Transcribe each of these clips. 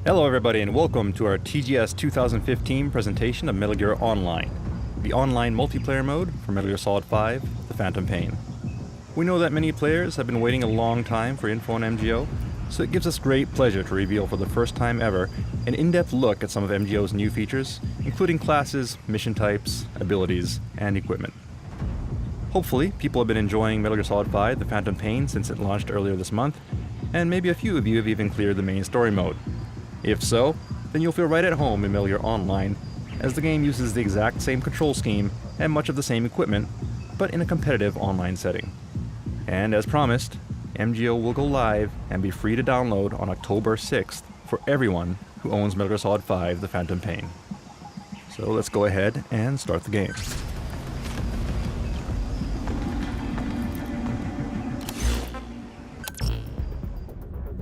Hello everybody and welcome to our TGS 2015 presentation of Metal Gear Online, the online multiplayer mode for Metal Gear Solid 5, The Phantom Pain. We know that many players have been waiting a long time for info on MGO, so it gives us great pleasure to reveal for the first time ever an in-depth look at some of MGO's new features, including classes, mission types, abilities, and equipment. Hopefully, people have been enjoying Metal Gear Solid 5, The Phantom Pain since it launched earlier this month, and maybe a few of you have even cleared the main story mode. If so, then you'll feel right at home in Metal Gear Online, as the game uses the exact same control scheme and much of the same equipment, but in a competitive online setting. And as promised, MGO will go live and be free to download on October 6th for everyone who owns Metal Gear Solid 5, The Phantom Pain. So let's go ahead and start the game.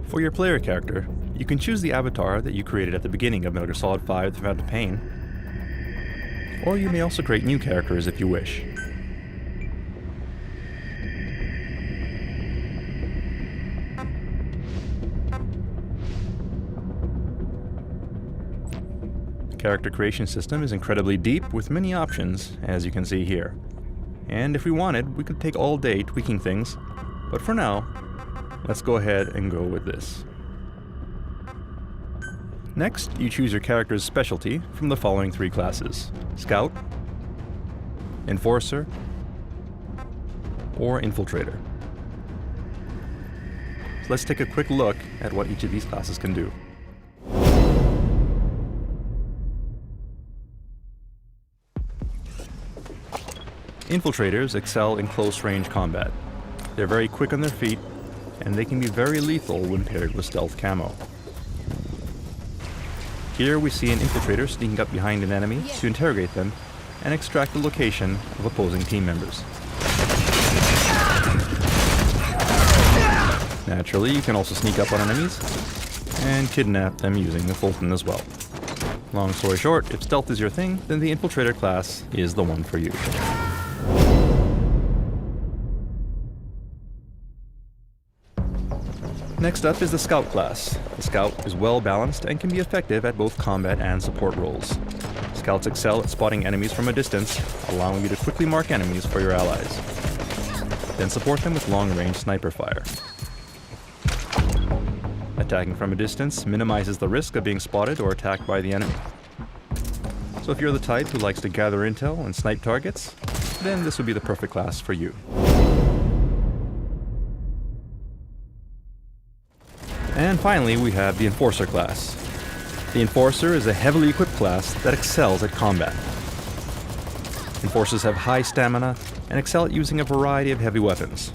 For your player character, you can choose the avatar that you created at the beginning of Metal Gear Solid 5, The Phantom Pain, or you may also create new characters if you wish. The character creation system is incredibly deep with many options, as you can see here. And if we wanted, we could take all day tweaking things, but for now, let's go ahead and go with this. Next, you choose your character's specialty from the following three classes: Scout, Enforcer, or Infiltrator. So let's take a quick look at what each of these classes can do. Infiltrators excel in close-range combat. They're very quick on their feet, and they can be very lethal when paired with stealth camo. Here we see an infiltrator sneaking up behind an enemy to interrogate them and extract the location of opposing team members. Naturally, you can also sneak up on enemies and kidnap them using the Fulton as well. Long story short, if stealth is your thing, then the infiltrator class is the one for you. Next up is the Scout class. The Scout is well balanced and can be effective at both combat and support roles. Scouts excel at spotting enemies from a distance, allowing you to quickly mark enemies for your allies. Then support them with long-range sniper fire. Attacking from a distance minimizes the risk of being spotted or attacked by the enemy. So if you're the type who likes to gather intel and snipe targets, then this would be the perfect class for you. And finally, we have the Enforcer class. The Enforcer is a heavily equipped class that excels at combat. Enforcers have high stamina and excel at using a variety of heavy weapons.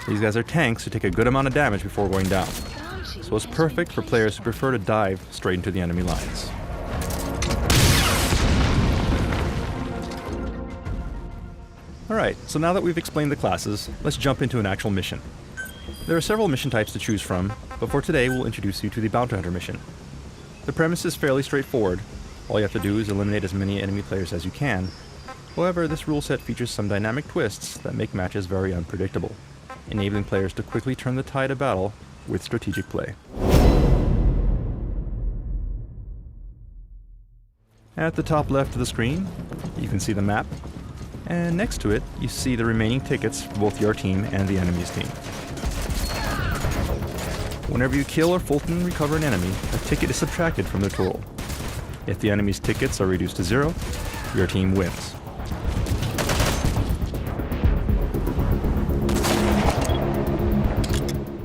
These guys are tanks who take a good amount of damage before going down, so it's perfect for players who prefer to dive straight into the enemy lines. Alright, so now that we've explained the classes, let's jump into an actual mission. There are several mission types to choose from, but for today we'll introduce you to the Bounty Hunter mission. The premise is fairly straightforward. All you have to do is eliminate as many enemy players as you can. However, this rule set features some dynamic twists that make matches very unpredictable, enabling players to quickly turn the tide of battle with strategic play. At the top left of the screen, you can see the map, and next to it, you see the remaining tickets for both your team and the enemy's team. Whenever you kill or Fulton recover an enemy, a ticket is subtracted from their total. If the enemy's tickets are reduced to 0, your team wins.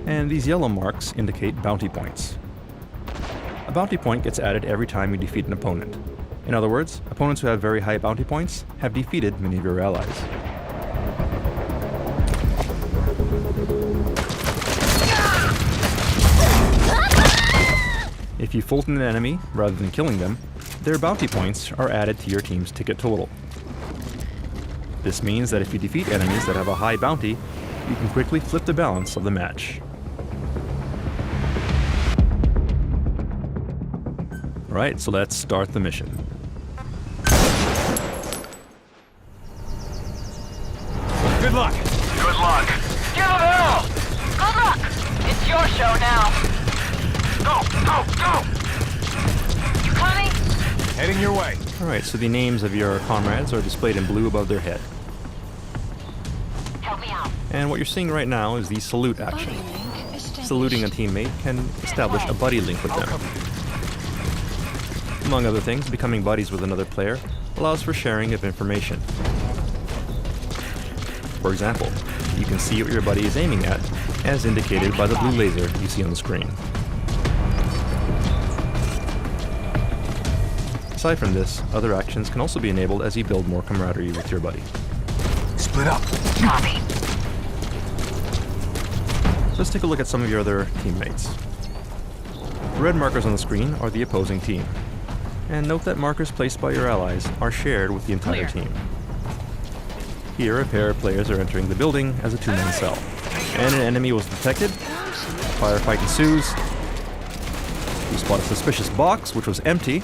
And these yellow marks indicate bounty points. A bounty point gets added every time you defeat an opponent. In other words, opponents who have very high bounty points have defeated many of your allies. If you Fulton an enemy rather than killing them, their bounty points are added to your team's ticket total. This means that if you defeat enemies that have a high bounty, you can quickly flip the balance of the match. Alright, so let's start the mission. Good luck! Good luck! Give it hell! Good luck! It's your show now! Go! Go! Go! You coming? Heading your way. Alright, so the names of your comrades are displayed in blue above their head. Help me out. And what you're seeing right now is the salute action. Saluting a teammate can establish a buddy link with them. Among other things, becoming buddies with another player allows for sharing of information. For example, you can see what your buddy is aiming at, as indicated by the blue laser you see on the screen. Aside from this, other actions can also be enabled as you build more camaraderie with your buddy. Split up. Copy. So let's take a look at some of your other teammates. The red markers on the screen are the opposing team. And note that markers placed by your allies are shared with the entire team. Here, a pair of players are entering the building as a two-man cell. And an enemy was detected. Firefight ensues. We spot a suspicious box, which was empty.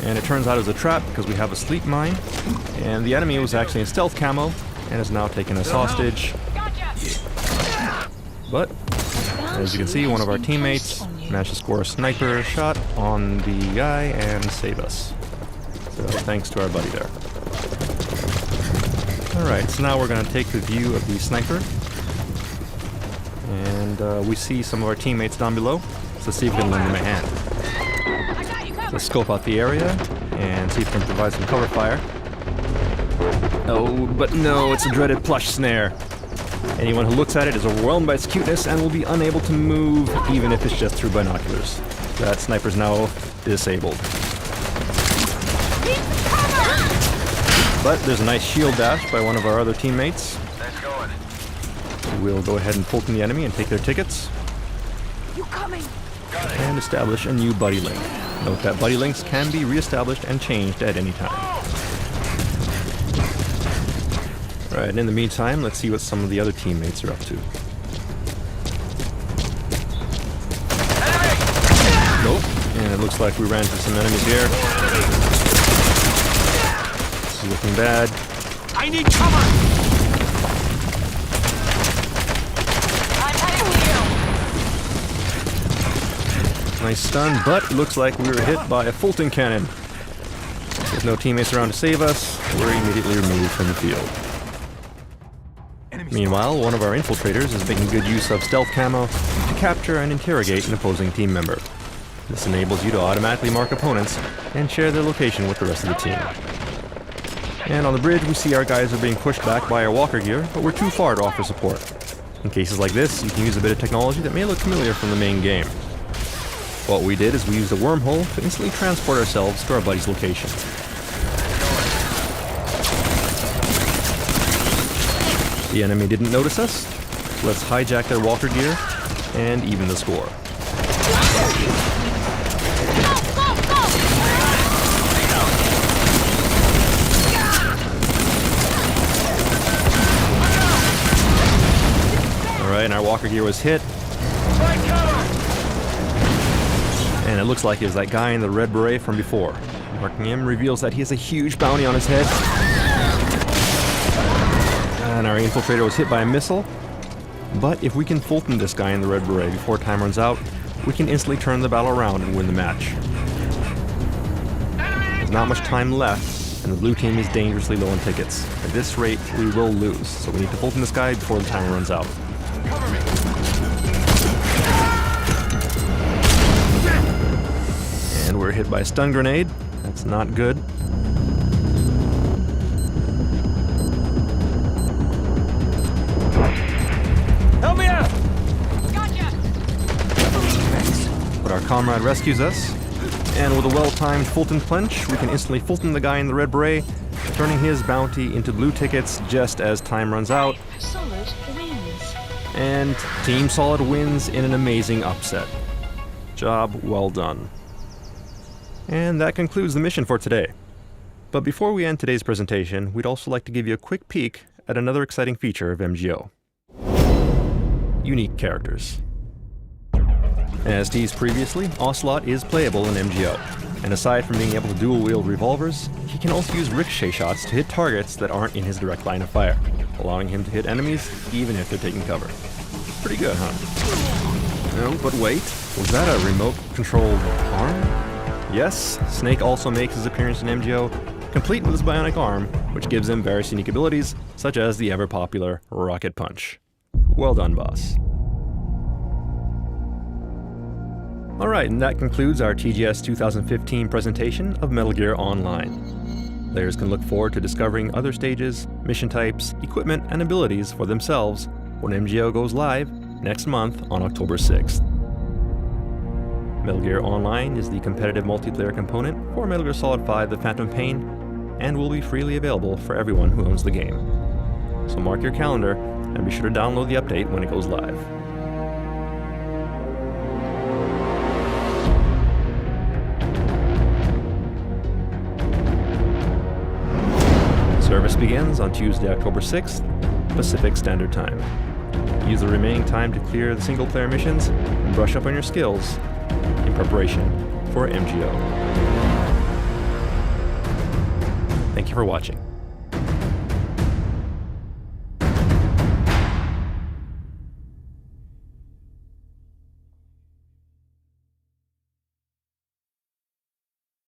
And it turns out it was a trap because we have a sleep mine. And the enemy was actually in stealth camo and is now taken as hostage. But, as you can see, one of our teammates managed to score a sniper shot on the guy and save us. So thanks to our buddy there. Alright, so now we're going to take the view of the sniper. And we see some of our teammates down below. So let's see if we can lend them a hand. Let's scope out the area and see if we can provide some cover fire. Oh, but no, it's a dreaded plush snare. Anyone who looks at it is overwhelmed by its cuteness and will be unable to move, even if it's just through binoculars. That sniper's now disabled. But there's a nice shield dash by one of our other teammates. That's going. We'll go ahead and Fulton the enemy and take their tickets. You coming? And establish a new buddy link. Note that buddy links can be re-established and changed at any time. Alright, in the meantime, let's see what some of the other teammates are up to. Nope, and it looks like we ran into some enemies here. This is looking bad. I need cover! I'm heading to you. Nice stun, but it looks like we were hit by a Fulton cannon. With no teammates around to save us, we're immediately removed from the field. Meanwhile, one of our infiltrators is making good use of stealth camo to capture and interrogate an opposing team member. This enables you to automatically mark opponents and share their location with the rest of the team. And on the bridge, we see our guys are being pushed back by our walker gear, but we're too far to offer support. In cases like this, you can use a bit of technology that may look familiar from the main game. What we did is we used a wormhole to instantly transport ourselves to our buddy's location. The enemy didn't notice us, so let's hijack their walker gear and even the score. Alright, and our walker gear was hit. And it looks like it was that guy in the red beret from before. Marking him reveals that he has a huge bounty on his head. And our infiltrator was hit by a missile. But if we can Fulton this guy in the red beret before time runs out, we can instantly turn the battle around and win the match. There's not much time left, and the blue team is dangerously low on tickets. At this rate, we will lose, so we need to Fulton this guy before the timer runs out. And we're hit by a stun grenade. That's not good. Help me out! Gotcha. But our comrade rescues us, and with a well-timed Fulton punch, we can instantly Fulton the guy in the red beret, turning his bounty into blue tickets just as time runs out. Solid wins. And Team Solid wins in an amazing upset. Job well done. And that concludes the mission for today. But before we end today's presentation, we'd also like to give you a quick peek at another exciting feature of MGO. Unique characters. As teased previously, Ocelot is playable in MGO, and aside from being able to dual-wield revolvers, he can also use ricochet shots to hit targets that aren't in his direct line of fire, allowing him to hit enemies even if they're taking cover. Pretty good, huh? No, but wait. Was that a remote-controlled arm? Yes, Snake also makes his appearance in MGO, complete with his bionic arm, which gives him various unique abilities, such as the ever-popular Rocket Punch. Well done, boss. Alright, and that concludes our TGS 2015 presentation of Metal Gear Online. Players can look forward to discovering other stages, mission types, equipment, and abilities for themselves when MGO goes live next month on October 6th. Metal Gear Online is the competitive multiplayer component for Metal Gear Solid 5 The Phantom Pain and will be freely available for everyone who owns the game. So mark your calendar and be sure to download the update when it goes live. Service begins on Tuesday, October 6th, Pacific Standard Time. Use the remaining time to clear the single-player missions and brush up on your skills in preparation for MGO. Thank you for watching.